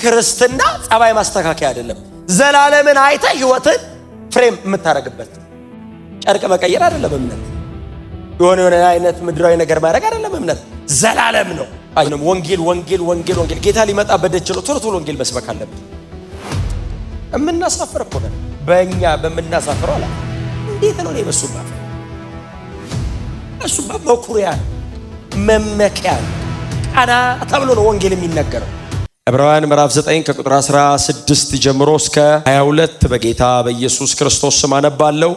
ክርስትና ጸባይ ማስተካከያ አይደለም። ዘላለምን አይተ ህይወትን ፍሬም የምታረግበት ጨርቅ መቀየር አይደለም እምነት። የሆነ አይነት ምድራዊ ነገር ማድረግ አይደለም እምነት። ዘላለም ነው። አይንም ወንጌል ወንጌል ወንጌል ወንጌል ጌታ ሊመጣ በደጅ ነው። ቶሎ ቶሎ ወንጌል መስበክ አለብን። እምናሳፍር እኮ ነው በእኛ በመናሳፍረው አላ እንዴት ነው ለበሱባ እሱባ መኩሪያ መመኪያ ቃና ተብሎ ነው ወንጌል የሚነገረው። ዕብራውያን ምዕራፍ 9 ከቁጥር 16 ጀምሮ እስከ 22 በጌታ በኢየሱስ ክርስቶስ ስም አነባለሁ።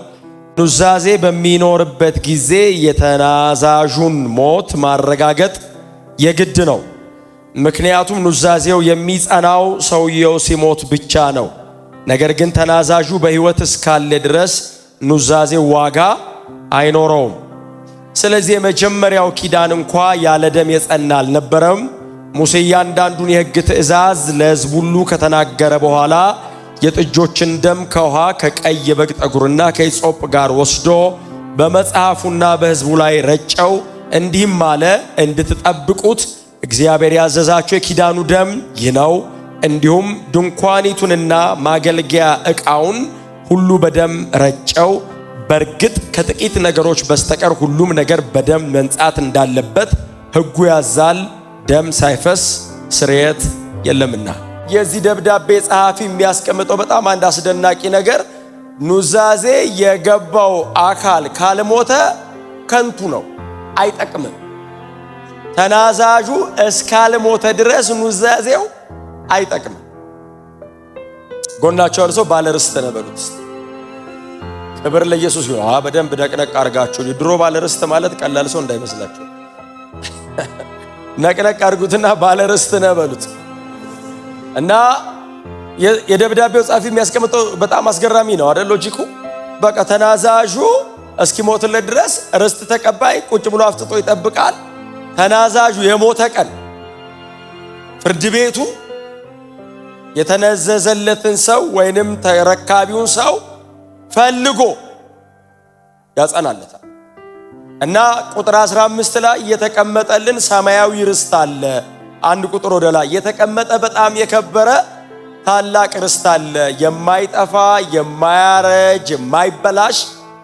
ኑዛዜ በሚኖርበት ጊዜ የተናዛዡን ሞት ማረጋገጥ የግድ ነው። ምክንያቱም ኑዛዜው የሚጸናው ሰውየው ሲሞት ብቻ ነው። ነገር ግን ተናዛዡ በሕይወት እስካለ ድረስ ኑዛዜው ዋጋ አይኖረውም። ስለዚህ የመጀመሪያው ኪዳን እንኳ ያለ ደም የጸና አልነበረም። ሙሴ እያንዳንዱን የሕግ ትእዛዝ ለሕዝብ ሁሉ ከተናገረ በኋላ የጥጆችን ደም ከውሃ ከቀይ የበግ ጠጉርና ከሂሶጵ ጋር ወስዶ በመጽሐፉና በሕዝቡ ላይ ረጨው። እንዲህም አለ፣ እንድትጠብቁት እግዚአብሔር ያዘዛቸው የኪዳኑ ደም ይህ ነው። እንዲሁም ድንኳኒቱንና ማገልገያ ዕቃውን ሁሉ በደም ረጨው። በእርግጥ ከጥቂት ነገሮች በስተቀር ሁሉም ነገር በደም መንጻት እንዳለበት ሕጉ ያዛል፣ ደም ሳይፈስ ስርየት የለምና። የዚህ ደብዳቤ ጸሐፊ የሚያስቀምጠው በጣም አንድ አስደናቂ ነገር ኑዛዜ የገባው አካል ካልሞተ ከንቱ ነው፣ አይጠቅምም። ተናዛዡ እስካልሞተ ድረስ ኑዛዜው አይጠቅምም። ጎናቸው ያለው ሰው ባለ ርስት ነው በሉት። ክብር ለኢየሱስ ይሁን። በደንብ ነቅነቅ አርጋችሁ ድሮ ባለ ርስት ማለት ቀላል ሰው እንዳይመስላችሁ ነቅነቅ አርጉትና ባለ ርስት ነው በሉት። እና የደብዳቤው ጻፊ የሚያስቀምጠው በጣም አስገራሚ ነው አይደል? ሎጂኩ በቃ ተናዛዡ እስኪሞትለት ድረስ ርስት ተቀባይ ቁጭ ብሎ አፍጥጦ ይጠብቃል። ተናዛዡ የሞተ ቀን ፍርድ ቤቱ የተነዘዘለትን ሰው ወይንም ተረካቢውን ሰው ፈልጎ ያጸናለታል። እና ቁጥር 15 ላይ የተቀመጠልን ሰማያዊ ርስት አለ። አንድ ቁጥር ወደ ላይ የተቀመጠ በጣም የከበረ ታላቅ ርስት አለ። የማይጠፋ የማያረጅ የማይበላሽ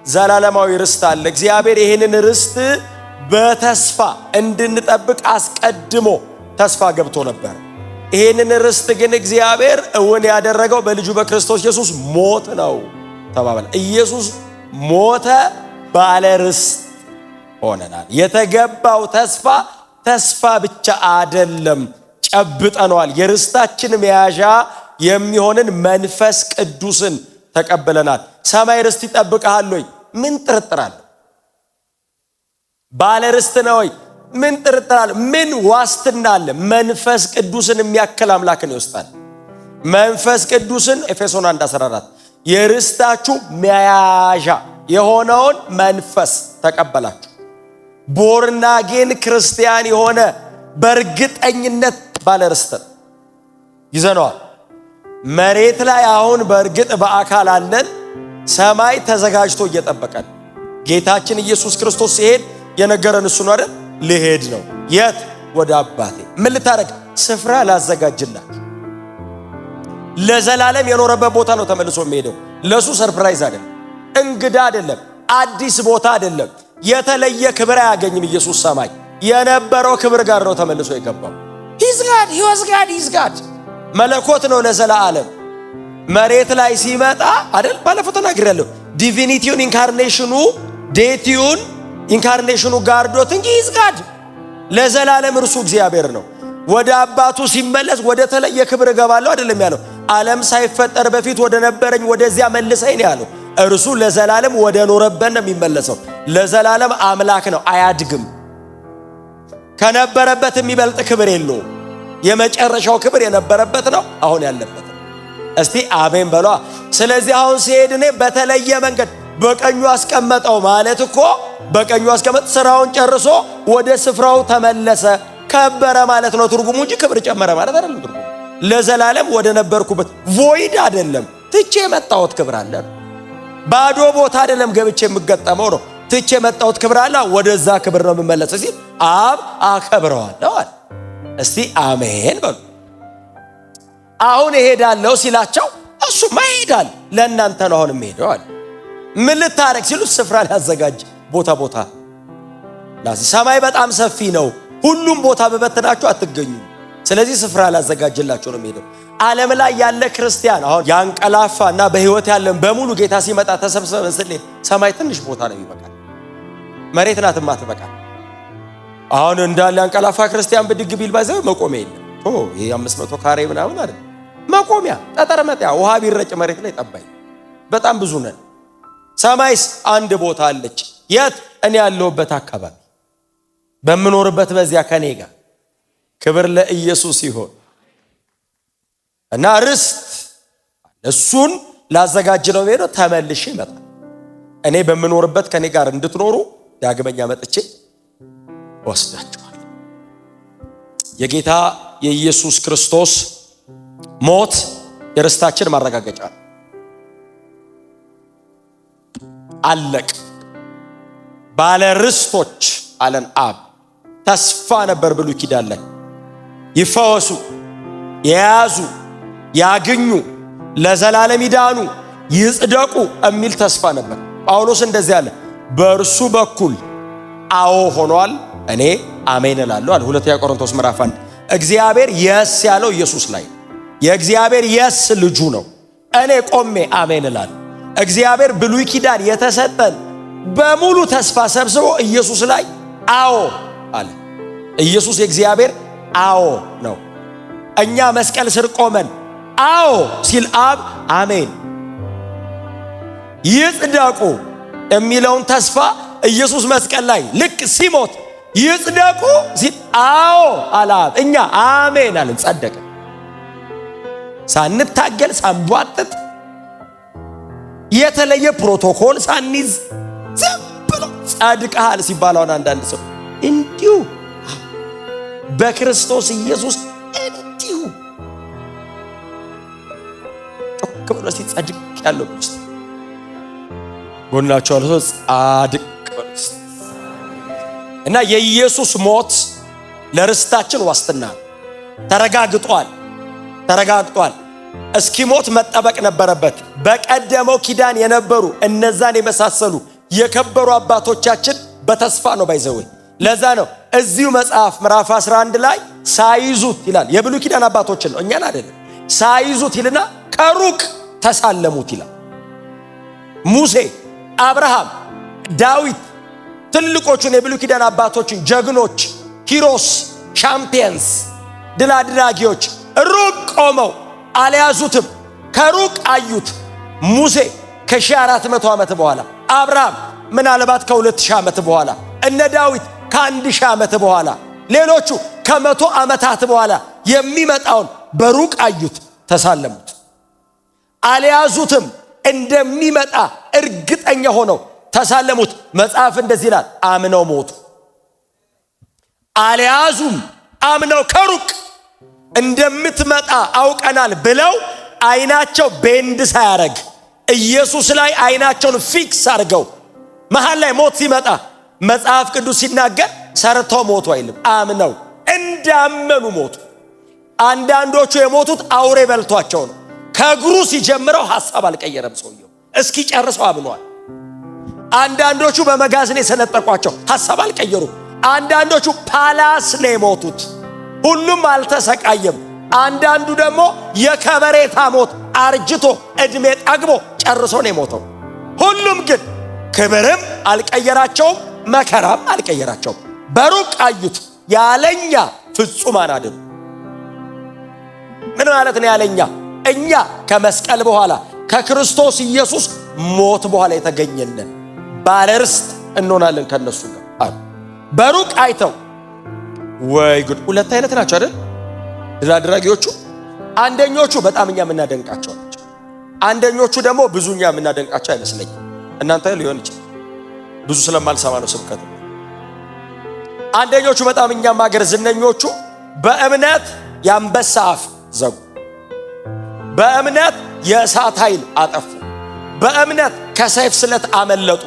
ዘላለማዊ ርስት አለ። እግዚአብሔር ይህንን ርስት በተስፋ እንድንጠብቅ አስቀድሞ ተስፋ ገብቶ ነበር። ይህንን ርስት ግን እግዚአብሔር እውን ያደረገው በልጁ በክርስቶስ ኢየሱስ ሞት ነው ተባባለ። ኢየሱስ ሞተ፣ ባለ ርስት ሆነናል። የተገባው ተስፋ ብቻ አይደለም፣ ጨብጠነዋል። የርስታችን መያዣ የሚሆንን መንፈስ ቅዱስን ተቀበለናል። ሰማይ ርስት ይጠብቅሃል ወይ? ምን ጥርጥር አለ? ባለ ርስት ነው ወይ? ምን ጥርጥር አለ? ምን ዋስትና አለ? መንፈስ ቅዱስን የሚያክል አምላክን ይወስዳል። መንፈስ ቅዱስን ኤፌሶን 1:14 የርስታችሁ መያዣ የሆነውን መንፈስ ተቀበላችሁ። ቦርናጌን ክርስቲያን የሆነ በእርግጠኝነት ባለ ርስት ይዘነዋል። መሬት ላይ አሁን በእርግጥ በአካል አለን። ሰማይ ተዘጋጅቶ እየጠበቀን ጌታችን ኢየሱስ ክርስቶስ ሲሄድ የነገረን እሱ ነው አይደል? ልሄድ ነው። የት? ወደ አባቴ። ምን ልታረግ? ስፍራ ላዘጋጅላችሁ። ለዘላለም የኖረበት ቦታ ነው ተመልሶ የሚሄደው። ለሱ ሰርፕራይዝ አይደለም፣ እንግዳ አይደለም፣ አዲስ ቦታ አይደለም። የተለየ ክብር አያገኝም። ኢየሱስ ሰማይ የነበረው ክብር ጋር ነው ተመልሶ የገባው። ሂዝ ጋድ መለኮት ነው ለዘላለም። መሬት ላይ ሲመጣ አይደል? ባለፈው ተናግሬያለሁ። ዲቪኒቲውን ኢንካርኔሽኑ ዴቲውን ኢንካርኔሽኑ ጋርዶት እንጂ ሂዝ ጋድ ለዘላለም እርሱ እግዚአብሔር ነው። ወደ አባቱ ሲመለስ ወደ ተለየ ክብር እገባለሁ አይደለም ያለው። ዓለም ሳይፈጠር በፊት ወደ ነበረኝ ወደዚያ መልሰኝ ነው ያለው። እርሱ ለዘላለም ወደ ኖረበት ነው የሚመለሰው። ለዘላለም አምላክ ነው፣ አያድግም። ከነበረበት የሚበልጥ ክብር የለውም። የመጨረሻው ክብር የነበረበት ነው፣ አሁን ያለበት ነው። እስቲ አሜን በሏ። ስለዚህ አሁን ሲሄድ እኔ በተለየ መንገድ በቀኙ አስቀመጠው ማለት እኮ በቀኙ አስቀመጥ ስራውን ጨርሶ ወደ ስፍራው ተመለሰ፣ ከበረ ማለት ነው ትርጉሙ እንጂ ክብር ጨመረ ማለት አይደለም ትርጉሙ። ለዘላለም ወደ ነበርኩበት ቮይድ አይደለም ትቼ የመጣሁት ክብር አለ። ባዶ ቦታ አይደለም ገብቼ የምገጠመው ነው። ትቼ የመጣሁት ክብር አለ፣ ወደዛ ክብር ነው የምመለሰው ሲል አብ አከብረዋለሁ አለ። እስቲ አሜን በሉ። አሁን እሄዳለሁ ሲላቸው እሱማ ይሄዳል፣ ለእናንተ ነው አሁን የምሄደው አለ። ምን ልታረግ ሲሉት ስፍራ ሊያዘጋጅ ቦታ ላዚህ ሰማይ በጣም ሰፊ ነው፣ ሁሉም ቦታ በበተናችሁ አትገኙም። ስለዚህ ስፍራ ላዘጋጅላችሁ ነው የምሄደው። ዓለም ላይ ያለ ክርስቲያን አሁን ያንቀላፋና በህይወት ያለን በሙሉ ጌታ ሲመጣ ተሰብስበን ስንሄድ ሰማይ ትንሽ ቦታ ነው ይበቃል፣ መሬት ናት ማትበቃ። አሁን እንዳለ ያንቀላፋ ክርስቲያን ብድግ ቢል ባይዘው መቆሚያ የለም። ይሄ 500 ካሬ ምናምን አይደል መቆሚያ፣ ጠጠር መጣያ ውሃ ቢረጭ መሬት ላይ ጠባይ። በጣም ብዙ ነን። ሰማይስ አንድ ቦታ አለች። የት? እኔ ያለሁበት አካባቢ በምኖርበት በዚያ ከኔ ጋር። ክብር ለኢየሱስ ይሁን። እና ርስት እሱን ላዘጋጅ ነው የምሄደው፣ ተመልሼ እመጣለሁ። እኔ በምኖርበት ከኔ ጋር እንድትኖሩ ዳግመኛ መጥቼ ወስዳችኋለሁ። የጌታ የኢየሱስ ክርስቶስ ሞት የርስታችን ማረጋገጫ ነው። አለቅ ባለ ርስቶች አለን አብ። ተስፋ ነበር ብሉይ ኪዳን ላይ ይፈወሱ፣ የያዙ፣ ያግኙ፣ ለዘላለም ይዳኑ፣ ይጽደቁ የሚል ተስፋ ነበር። ጳውሎስ እንደዚህ አለ፣ በእርሱ በኩል አዎ ሆኗል፣ እኔ አሜን እላለሁ አለ። ሁለተኛ ቆሮንቶስ ምዕራፍ 1 እግዚአብሔር የስ ያለው ኢየሱስ ላይ፣ የእግዚአብሔር የስ ልጁ ነው። እኔ ቆሜ አሜን እላለሁ። እግዚአብሔር ብሉይ ኪዳን የተሰጠን በሙሉ ተስፋ ሰብስቦ ኢየሱስ ላይ አዎ አለ። ኢየሱስ የእግዚአብሔር አዎ ነው። እኛ መስቀል ስር ቆመን አዎ ሲል አብ አሜን። ይጽደቁ የሚለውን ተስፋ ኢየሱስ መስቀል ላይ ልክ ሲሞት ይጽደቁ ሲል አዎ አለ አብ። እኛ አሜን አለን፣ ጸደቀ። ሳንታገል ሳንቧጥጥ የተለየ ፕሮቶኮል ሳንይዝ ዝም ብሎ ጻድቃል ሲባል አንዳንድ ሰው እንዲሁ በክርስቶስ ኢየሱስ እንዲሁ ጮክ ብሎ ሲጸድቅ ያለው ብቻ ጎናቸው አለ ጻድቅ እና የኢየሱስ ሞት ለርስታችን ዋስትና ተረጋግጧል። እስኪሞት መጠበቅ ነበረበት። በቀደመው ኪዳን የነበሩ እነዛን የመሳሰሉ የከበሩ አባቶቻችን በተስፋ ነው ባይዘው። ለዛ ነው እዚሁ መጽሐፍ ምዕራፍ 11 ላይ ሳይዙት ይላል። የብሉይ ኪዳን አባቶችን ነው እኛን አይደለም። ሳይዙት ይልና ከሩቅ ተሳለሙት ይላል። ሙሴ፣ አብርሃም፣ ዳዊት ትልቆቹን የብሉይ ኪዳን አባቶችን ጀግኖች፣ ሂሮስ፣ ሻምፒየንስ፣ ድል አድራጊዎች ሩቅ ቆመው አልያዙትም፣ ከሩቅ አዩት። ሙሴ ከ1400 ዓመት በኋላ፣ አብርሃም ምናልባት ከ2000 ዓመት በኋላ፣ እነ ዳዊት ከ1000 ዓመት በኋላ፣ ሌሎቹ ከ100 ዓመታት በኋላ የሚመጣውን በሩቅ አዩት፣ ተሳለሙት። አልያዙትም፣ እንደሚመጣ እርግጠኛ ሆነው ተሳለሙት። መጽሐፍ እንደዚህ ይላል፣ አምነው ሞቱ። አልያዙም፣ አምነው ከሩቅ እንደምትመጣ አውቀናል ብለው አይናቸው ቤንድ ሳያረግ ኢየሱስ ላይ አይናቸውን ፊክስ አድርገው መሃል ላይ ሞት ሲመጣ መጽሐፍ ቅዱስ ሲናገር ሰርተው ሞቱ አይልም፣ አምነው እንዳመኑ ሞቱ። አንዳንዶቹ የሞቱት አውሬ በልቷቸው ነው። ከእግሩ ሲጀምረው ሐሳብ አልቀየረም ሰውየው፣ እስኪ ጨርሰው አምነዋል። አንዳንዶቹ በመጋዝን የሰነጠቋቸው ሐሳብ አልቀየሩም። አንዳንዶቹ ፓላስ ነው የሞቱት፣ ሁሉም አልተሰቃየም። አንዳንዱ ደግሞ የከበሬታ ሞት አርጅቶ እድሜ ጠግቦ ጨርሶ ነው የሞተው። ሁሉም ግን ክብርም አልቀየራቸውም፣ መከራም አልቀየራቸውም። በሩቅ አዩት፣ ያለኛ ፍጹማን አይደሉ። ምን ማለት ነው ያለኛ? እኛ ከመስቀል በኋላ ከክርስቶስ ኢየሱስ ሞት በኋላ የተገኘነን ባለርስት እንሆናለን ከነሱ ጋር አሉ። በሩቅ አይተው ወይ ጉድ! ሁለት አይነት ናቸው አይደል ድል አድራጊዎቹ። አንደኞቹ በጣም እኛ የምናደንቃቸው ናቸው። አንደኞቹ ደግሞ ብዙ እኛ የምናደንቃቸው አይመስለኝም። እናንተ ሊሆን ይችላል፣ ብዙ ስለማልሰማ ነው ስብከት። አንደኞቹ በጣም እኛም ሀገር ዝነኞቹ በእምነት የአንበሳ አፍ ዘጉ፣ በእምነት የእሳት ኃይል አጠፉ፣ በእምነት ከሰይፍ ስለት አመለጡ፣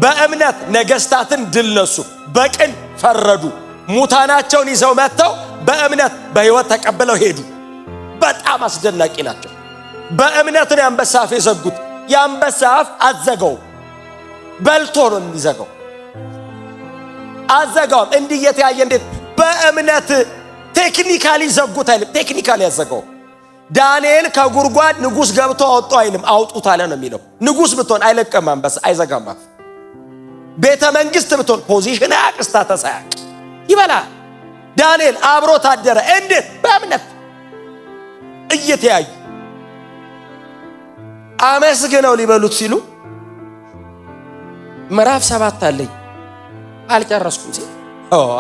በእምነት ነገስታትን ድል ነሱ፣ በቅን ፈረዱ፣ ሙታናቸውን ይዘው መጥተው በእምነት በሕይወት ተቀብለው ሄዱ። በጣም አስደናቂ ናቸው። በእምነት ነው የአንበሳ አፍ የዘጉት። የአንበሳ አፍ አዘጋው፣ በልቶ ነው የሚዘጋው። አዘጋውም እንዲህ እየተያየ እንዴት በእምነት ቴክኒካሊ ዘጉት አይልም፣ ቴክኒካሊ ያዘጋው። ዳንኤል ከጉርጓድ ንጉስ ገብቶ አወጡ አይልም፣ አውጡት አለ ነው የሚለው። ንጉስ ብትሆን አይለቀም አንበሳ፣ አይዘጋም አፍ። ቤተ መንግስት ብትሆን ፖዚሽን አያቅስታ ተሳያቅ ይበላል። ዳንኤል አብሮ ታደረ። እንዴት? በእምነት እየተያዩ አመስግነው ሊበሉት ሲሉ ምዕራፍ 7 አለኝ አልጨረስኩም ሲል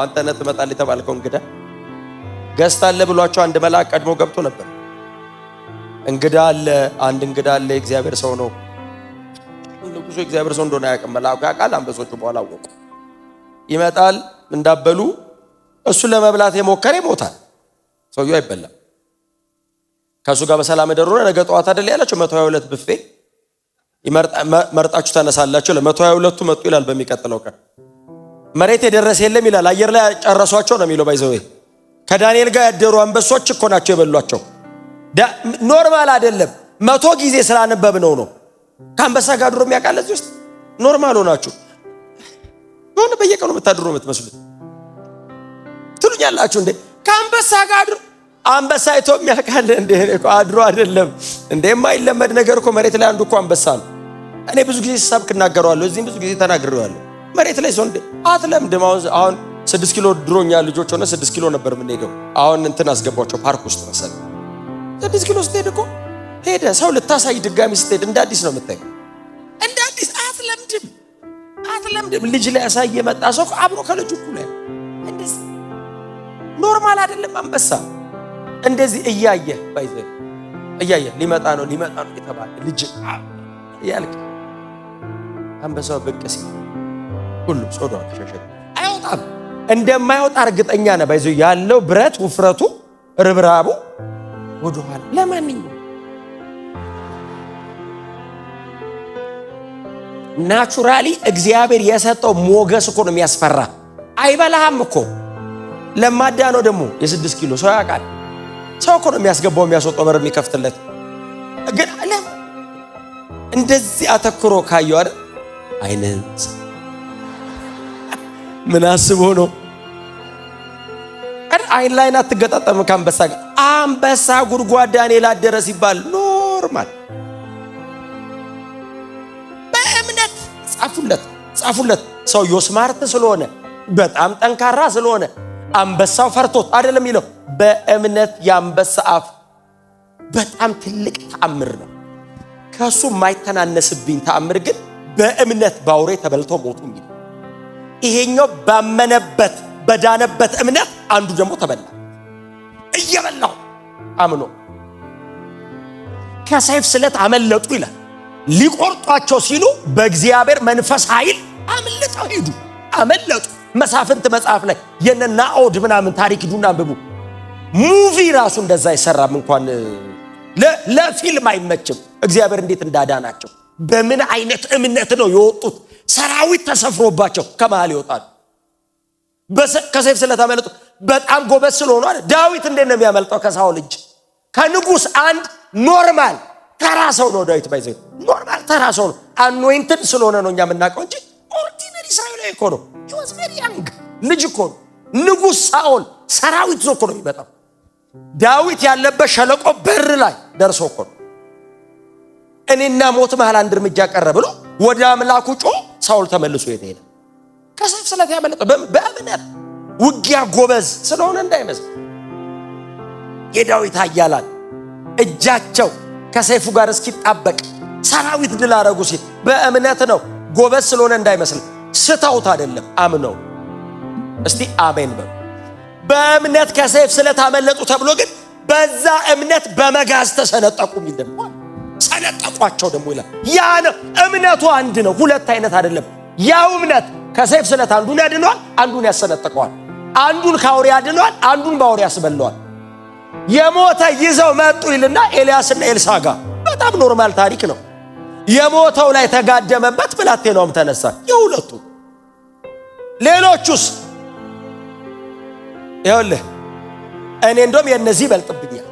አንተ ነህ ትመጣለህ የተባልከው እንግዳ ገስት አለ ብሏቸው አንድ መልአክ ቀድሞ ገብቶ ነበር። እንግዳ አለ፣ አንድ እንግዳ አለ፣ እግዚአብሔር ሰው ነው። ንጉሡ እግዚአብሔር ሰው እንደሆነ ያውቃል፣ መልአኩ ያውቃል። አንበሶቹ በኋላ አወቁ። ይመጣል እንዳበሉ እሱን ለመብላት የሞከረ ይሞታል። ሰውየው አይበላም። ከሱ ጋር በሰላም ደሩ። ነገ ጠዋት አይደል ያላቸው 122 ብፌ መርጣችሁ ተነሳላችሁ። ለ122ቱ መጡ ይላል። በሚቀጥለው ቀን መሬት የደረሰ የለም ይላል። አየር ላይ ጨረሷቸው ነው የሚለው። ባይዘው ከዳንኤል ጋር ያደሩ አንበሶች እኮ ናቸው የበሏቸው። ኖርማል አይደለም። 100 ጊዜ ስላነበብነው ነው። ከአንበሳ ጋር ድሮ የሚያውቃል እዚህ ውስጥ ኖርማል ሆናችሁ ሆነ በየቀኑ የምታድሩ የምትመስሉት ትሉኛላችሁ እንዴ? ከአንበሳ ጋር ድሮ አንበሳ አይቶ የሚያውቃል እንዴ? አድሮ አይደለም እንዴ? የማይለመድ ነገር እኮ መሬት ላይ አንዱ እኮ አንበሳ ነው። እኔ ብዙ ጊዜ ሰብክ እናገረዋለሁ፣ እዚህም ብዙ ጊዜ ተናግሬዋለሁ። መሬት ላይ ሰው እንዴ አትለምድም። አሁን 6 ኪሎ ድሮኛ ልጆች ሆነ 6 ኪሎ ነበር የምንሄደው። አሁን እንትን አስገባቸው ፓርክ ውስጥ መሰለኝ 6 ኪሎ ስትሄድ እኮ ሄደ ሰው ልታሳይ ድጋሚ ስትሄድ እንደ አዲስ ነው የምታየው። እንደ አዲስ አትለምድም። ልጅ ላይ ያሳይ የመጣ ሰው አብሮ ከልጁ እኩል ነው። እንደዚህ ኖርማል አይደለም። አንበሳ እንደዚህ እያየ ባይዘ እያየ ሊመጣ ነው የተባለ ልጅ ያልክ አንበሳው ብቅ ሲል ሁሉም ጾዶ ተሸሸገ። አይወጣም። እንደማይወጣ እርግጠኛ ነው። ባይዘ ያለው ብረት ውፍረቱ ርብራቡ ወደኋላ። ለማንኛውም ናቹራሊ እግዚአብሔር የሰጠው ሞገስ እኮ ነው የሚያስፈራ። አይበላህም እኮ ለማዳ ነው ደግሞ የ6 ኪሎ ሰው ያውቃል። ሰው እኮ ነው የሚያስገባው የሚያስወጣው በር የሚከፍትለት። ግን አለም እንደዚህ አተኩሮ ካየው አይደል አይነን ምን አስቦ ነው አይን ላይ አትገጣጠም ከአንበሳ ጋር። አንበሳ ጉድጓድ ዳንኤል አደረ ሲባል ኖርማል በእምነት ጻፉለት። ሰውየው ስማርት ስለሆነ በጣም ጠንካራ ስለሆነ አንበሳው ፈርቶት አይደለም ይለው። በእምነት የአንበሳ አፍ በጣም ትልቅ ተአምር ነው። ከሱ የማይተናነስብኝ ተአምር ግን በእምነት ባውሬ ተበልቶ ሞቱ የሚል ይሄኛው ባመነበት በዳነበት እምነት አንዱ ደግሞ ተበላ። እየበላው አምኖ ከሰይፍ ስለት አመለጡ ይላል። ሊቆርጧቸው ሲሉ በእግዚአብሔር መንፈስ ኃይል አመለጡ ሄዱ። አመለጡ። መሳፍንት መጽሐፍ ላይ የነናኦድ ምናምን ታሪክ ዱና አንብቡ። ሙቪ ራሱ እንደዛ አይሰራም። እንኳን ለፊልም አይመችም። እግዚአብሔር እንዴት እንዳዳናቸው በምን አይነት እምነት ነው የወጡት። ሰራዊት ተሰፍሮባቸው ከመሃል ይወጣሉ። ከሰይፍ ስለት አመለጡ። በጣም ጎበዝ ስለሆነ አይደል? ዳዊት እንዴት ነው የሚያመልጠው ከሳኦል እጅ? ከንጉስ አንድ ኖርማል ተራ ሰው ነው ዳዊት። ባይዘው ኖርማል ተራ ሰው ነው። አኖይንትድ ስለሆነ ነው እኛ የምናውቀው እንጂ ኦርዲነሪ እስራኤላዊ እኮ ነው። ጆስ ቬሪ ያንግ ልጅ እኮ ነው። ንጉስ ሳኦል ሰራዊት ዞ እኮ ነው የሚመጣው። ዳዊት ያለበት ሸለቆ በር ላይ ደርሶ እኮ ነው እኔና ሞት መሃል አንድ እርምጃ ቀረ ብሎ ወደ አምላኩ ጮ ሳኦል ተመልሶ ሄደ። ከሰይፍ ስለት ያመለጠ በእምነት ውጊያ ጎበዝ ስለሆነ እንዳይመስል። የዳዊት ኃያላን እጃቸው ከሰይፉ ጋር እስኪጣበቅ ሰራዊት ድል አደረጉ ሲል በእምነት ነው። ጎበዝ ስለሆነ እንዳይመስል። ስተውት አይደለም አምነው። እስቲ አሜን በሉ። በእምነት ከሰይፍ ስለት አመለጡ ተብሎ ግን በዛ እምነት በመጋዝ ተሰነጠቁ የሚል ደግሞ ሰነጠቋቸው ደግሞ ይላል። ያ ነው እምነቱ አንድ ነው፣ ሁለት አይነት አይደለም። ያው እምነት ከሰይፍ ስለት አንዱን ያድነዋል፣ አንዱን ያሰነጥቀዋል። አንዱን ከአውሬ ያድነዋል፣ አንዱን በአውሬ ያስበለዋል። የሞተ ይዘው መጡ ይልና ኤልያስና ኤልሳ ጋር በጣም ኖርማል ታሪክ ነው። የሞተው ላይ ተጋደመበት፣ ብላቴናውም ተነሳ። የሁለቱ ሌሎቹስ ይኸውልህ እኔ እንደውም የነዚህ ይበልጥብኛል።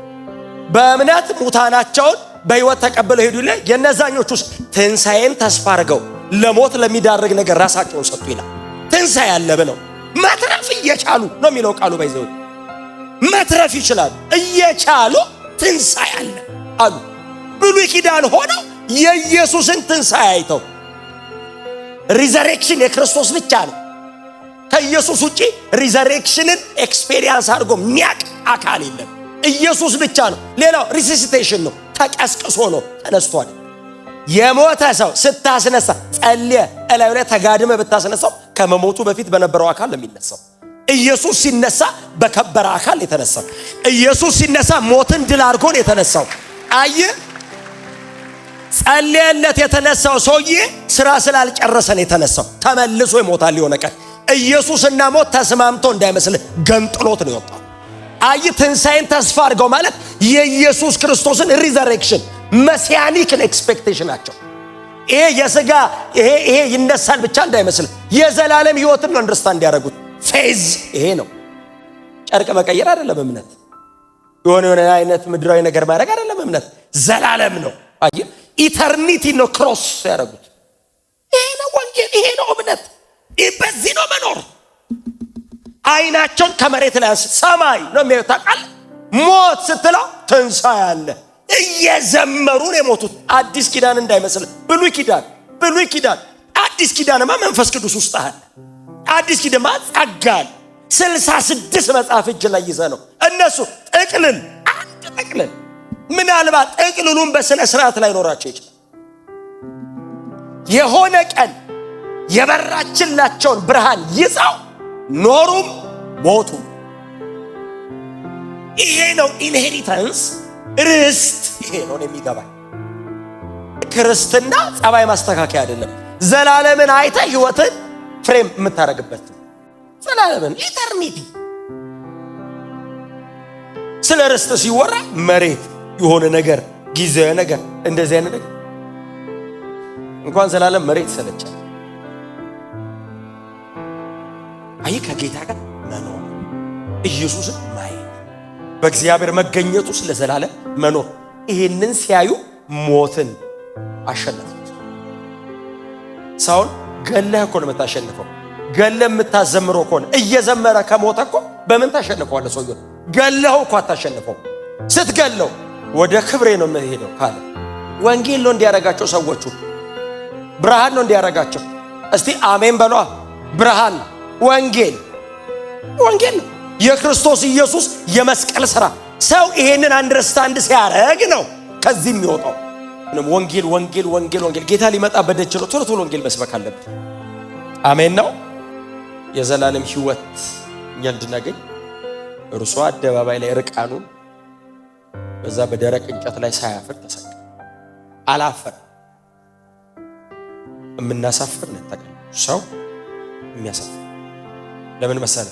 በእምነት ሙታናቸውን በሕይወት ተቀበለው ሄዱ ይላል። የነዛኞቹስ ትንሣኤን ተስፋ አድርገው ለሞት ለሚዳርግ ነገር ራሳቸውን ሰጡ ይላል። ትንሣኤ አለ ብለው መትረፍ እየቻሉ ነው የሚለው ቃሉ። ባይዘው መትረፍ ይችላሉ እየቻሉ ትንሣኤ አለ አሉ። ብሉይ ኪዳን ሆነው የኢየሱስን ትንሣኤ አይተው ሪዘሬክሽን የክርስቶስ ብቻ ነው። ከኢየሱስ ውጪ ሪዘሬክሽንን ኤክስፔሪየንስ አድርጎ የሚያቅ አካል የለም። ኢየሱስ ብቻ ነው። ሌላው ሪሲሲቴሽን ነው። ተቀስቅሶ ነው ተነስቷል። የሞተ ሰው ስታስነሳ ጸልየ እላዩ ላይ ተጋድመ ብታስነሳው ከመሞቱ በፊት በነበረው አካል ነው የሚነሳው። ኢየሱስ ሲነሳ በከበረ አካል የተነሳው። ኢየሱስ ሲነሳ ሞትን ድል አድርጎ ነው የተነሳው። አየ ጸልየለት የተነሳው ሰውዬ ስራ ስላልጨረሰ ነው የተነሳው። ተመልሶ ይሞታል የሆነ ቀን። ኢየሱስና ሞት ተስማምቶ እንዳይመስል ገንጥሎት ነው የወጣው። አይ ትንሣኤን ተስፋ አድርገው ማለት የኢየሱስ ክርስቶስን ሪዘሬክሽን መሲያኒክን ኤክስፔክቴሽናቸው ይሄ የሥጋ ይሄ ይነሳል ብቻ እንዳይመስል የዘላለም ሕይወትን ነው አንደርስታንድ ያደረጉት። ፌዝ ይሄ ነው። ጨርቅ መቀየር አይደለም እምነት። የሆነ አይነት ምድራዊ ነገር ማድረግ አይደለም እምነት። ዘላለም ነው። አይ ኢተርኒቲ ነው ክሮስ ያደረጉት። ይሄ ነው ወንጌል፣ ይሄ ነው እምነት። በዚህ ነው መኖር። አይናቸውን ከመሬት ላይ ሰማይ ነው የሚያዩት። ታውቃለህ ሞት ስትለው ትንሣኤ አለ እየዘመሩ ነው የሞቱት። አዲስ ኪዳን እንዳይመስል ብሉይ ኪዳን አዲስ ኪዳንማ መንፈስ ቅዱስ ውስጥ አለ። አዲስ ኪዳንማ ጸጋል 66 መጽሐፍ እጅ ላይ ይዘ ነው እነሱ ጥቅልል አንድ ጥቅልል። ምናልባት ጥቅልሉን በስነ ስርዓት ላይ ኖራቸው ይችላል። የሆነ ቀን የበራችላቸውን ብርሃን ይዘው ኖሩም ሞቱም። ይሄ ነው ኢንሄሪታንስ ርስት። ይሄ ነው የሚገባኝ። ክርስትና ጸባይ ማስተካከያ አይደለም። ዘላለምን አይተ ህይወትን ፍሬም የምታረግበት ዘላለምን ኢተርኒቲ። ስለ ርስት ሲወራ መሬት የሆነ ነገር ጊዜያዊ ነገር እንደዚህ አይነት ነገር እንኳን ዘላለም መሬት ሰለቻል። አይ ከጌታ ጋር መኖር ኢየሱስን ማየት በእግዚአብሔር መገኘቱ ስለ ዘላለም መኖር። ይሄንን ሲያዩ ሞትን አሸነፉት። ሰውን ገለህ እኮ ነው የምታሸንፈው። ገለህ የምታዘምረው እኮ ነው። እየዘመረ ከሞተ እኮ በምን ታሸንፈዋለህ? ሰውየው ገለኸው እኮ አታሸንፈው። ስትገለው ወደ ክብሬ ነው የምሄደው ካለ ወንጌል ነው እንዲያረጋቸው። ሰዎቹ ብርሃን ነው እንዲያረጋቸው። እስቲ አሜን በሏ። ብርሃን ወንጌል ነው። የክርስቶስ ኢየሱስ የመስቀል ሥራ። ሰው ይሄንን አንደርስታንድ ሲያረግ ነው ከዚህ የሚወጣው። ወንጌል ጌታ ሊመጣ በደጅ ነው። ቶሎ ወንጌል መስበክ አለብን። አሜን ነው። የዘላለም ሕይወት እኛ እንድናገኝ እርሱ አደባባይ ላይ ርቃኑን በዛ በደረቅ እንጨት ላይ ሳያፍር ተሰቀለ። አላፈር የምናሳፍር ነው። ተቀበል ሰው የሚያሳፍር ለምን መሰለ?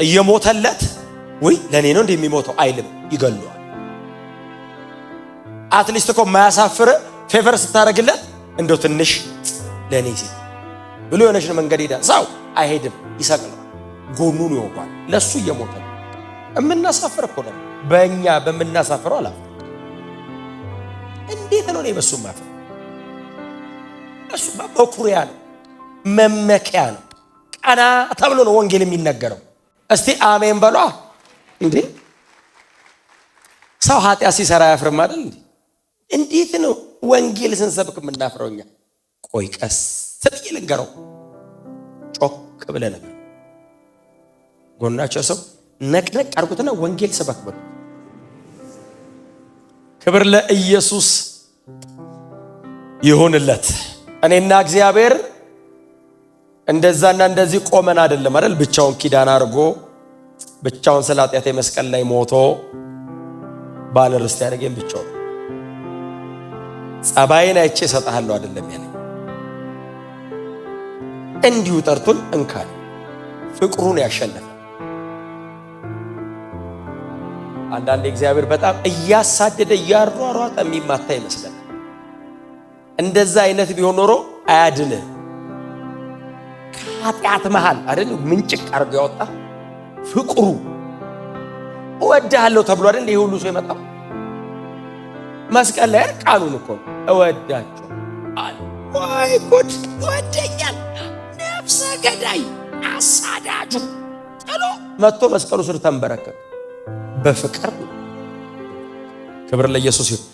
እየሞተለት ወይ ለኔ ነው እንደሚሞተው አይልም፣ ይገለዋል። አትሊስት እኮ ማያሳፍር ፌቨር ስታረግለት እንደው ትንሽ ለኔ ሲል ብሎ የሆነች መንገድ ሄዳል። ሰው አይሄድም፣ ይሰቅለዋል፣ ጎኑን ይወጋል። ለሱ እየሞተ ነው። የምናሳፍር እኮ ነው። በእኛ በምናሳፍረው አላፍር። እንዴት ነው በሱ ማፈር? እሱ በኩሪያ ነው፣ መመኪያ ነው። ቀና ተብሎ ነው ወንጌል የሚነገረው። እስቲ አሜን በሏ። እንዴ ሰው ኃጢአት ሲሰራ ያፍርም አይደል እንዴ? እንዴት ነው ወንጌል ስንሰብክ የምናፍረው እኛ? ቆይ ቀስ ብዬ ልንገረው። ጮክ ብለህ ነገር ጎናቸው ሰው ነቅነቅ አድርጉትና ወንጌል ስበክ በሉ። ክብር ለኢየሱስ ይሁንለት። እኔና እግዚአብሔር እንደዛና እንደዚህ ቆመን አይደለም አይደል? ብቻውን ኪዳን አድርጎ ብቻውን ስለ ኃጢአቴ መስቀል ላይ ሞቶ ባለ ርስት ያደረገኝ ብቻውን። ጸባይን አይቼ እሰጥሃለሁ አይደለም ያለኝ። እንዲሁ ጠርቶን እንካል ፍቅሩን ያሸነፈ። አንዳንዴ እግዚአብሔር በጣም እያሳደደ እያሯሯጠ የሚማታ ይመስላል። እንደዛ አይነት ቢሆን ኖሮ አያድንህ። ከኃጢአት መሃል አይደል ምንጭቅ አድርጎ ያወጣ ፍቅሩ። እወድሃለሁ ተብሎ አይደል ይሄ ሁሉ ሰው የመጣው? መስቀል ላይ ቃሉን እኮ እወዳቸው አለ። ወይ ጉድ! ይወደኛል ነፍሰ ገዳይ አሳዳጁ ጥሎ መጥቶ መስቀሉ ስር ተንበረከከ በፍቅር። ክብር ለኢየሱስ ይሁን።